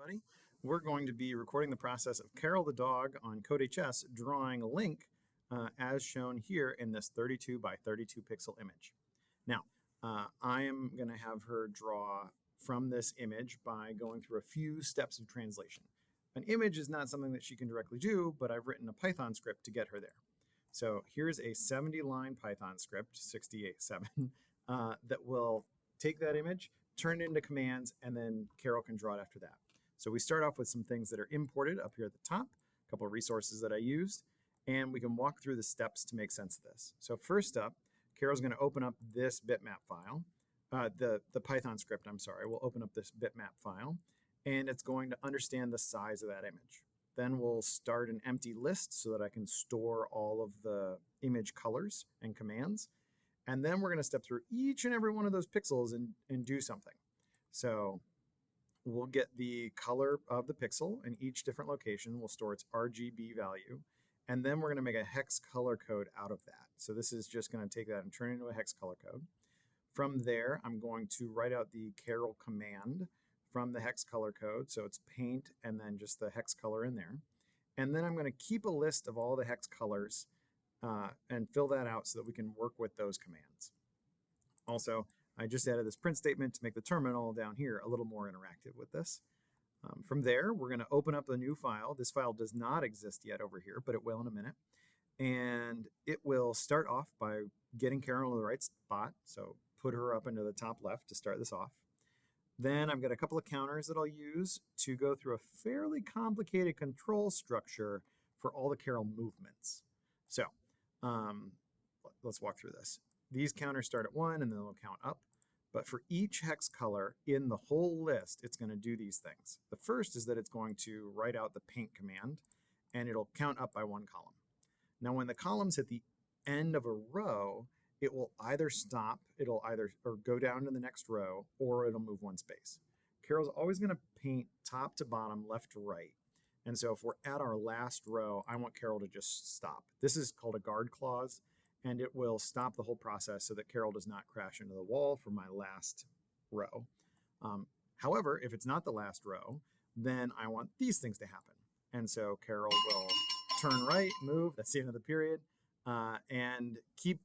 everybody. We're going to be recording the process of Karel the dog on CodeHS drawing a link as shown here in this 32 by 32 pixel image. Now, I am going to have her draw from this image by going through a few steps of translation. An image is not something that she can directly do, but I've written a Python script to get her there. So here's a 70-line Python script, 68.7, that will take that image, turn it into commands, and then Karel can draw it after that. So we start off with some things that are imported up here at the top, a couple of resources that I used, and we can walk through the steps to make sense of this. So first up, Karel's going to open up this bitmap file. The Python script, I'm sorry, will open up this bitmap file, and it's going to understand the size of that image. Then we'll start an empty list so that I can store all of the image colors and commands. And then we're going to step through each and every one of those pixels and do something. So we'll get the color of the pixel in each different location. We'll store its RGB value. And then we're going to make a hex color code out of that. So this is just going to take that and turn it into a hex color code. From there, I'm going to write out the Karel command from the hex color code. So it's paint and then just the hex color in there. And then I'm going to keep a list of all the hex colors and fill that out so that we can work with those commands. Also, I just added this print statement to make the terminal down here a little more interactive with this. From there, we're going to open up a new file. This file does not exist yet over here, but it will in a minute. And it will start off by getting Karel in the right spot. So put her up into the top left to start this off. Then I've got a couple of counters that I'll use to go through a fairly complicated control structure for all the Karel movements. So let's walk through this. These counters start at 1 and then they'll count up. But for each hex color in the whole list, it's going to do these things. The first is that it's going to write out the paint command and it'll count up by 1 column. Now when the columns hit the end of a row, it will either stop, or go down to the next row, or it'll move 1 space. Karel's always going to paint top to bottom, left to right. And so if we're at our last row, I want Karel to just stop. This is called a guard clause, and it will stop the whole process so that Karel does not crash into the wall for my last row. However, if it's not the last row, then I want these things to happen. And so Karel will turn right, move, that's the end of the period, and keep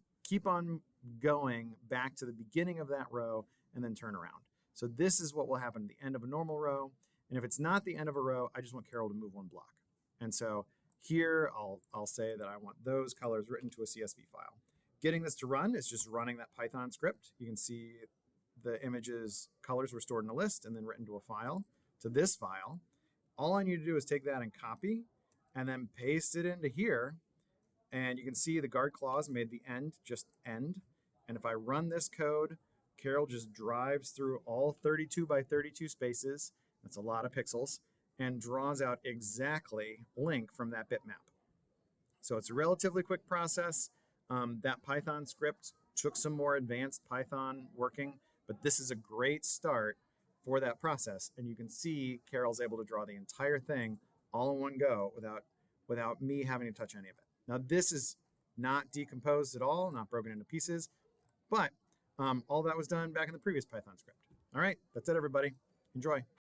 on going back to the beginning of that row and then turn around. So this is what will happen at the end of a normal row. And if it's not the end of a row, I just want Karel to move 1 block. And so here I'll say that I want those colors written to a CSV file. Getting this to run is just running that Python script. You can see the images colors were stored in a list and then written to a file, to this file. All I need to do is take that and copy and then paste it into here. And you can see the guard clause made the end just end. And if I run this code, Karel just drives through all 32 by 32 spaces. That's a lot of pixels, and draws out exactly link from that bitmap. So it's a relatively quick process. That Python script took some more advanced Python working, but this is a great start for that process. And you can see Karel's able to draw the entire thing all in one go without me having to touch any of it. Now, this is not decomposed at all, not broken into pieces, but all that was done back in the previous Python script. All right, that's it, everybody. Enjoy.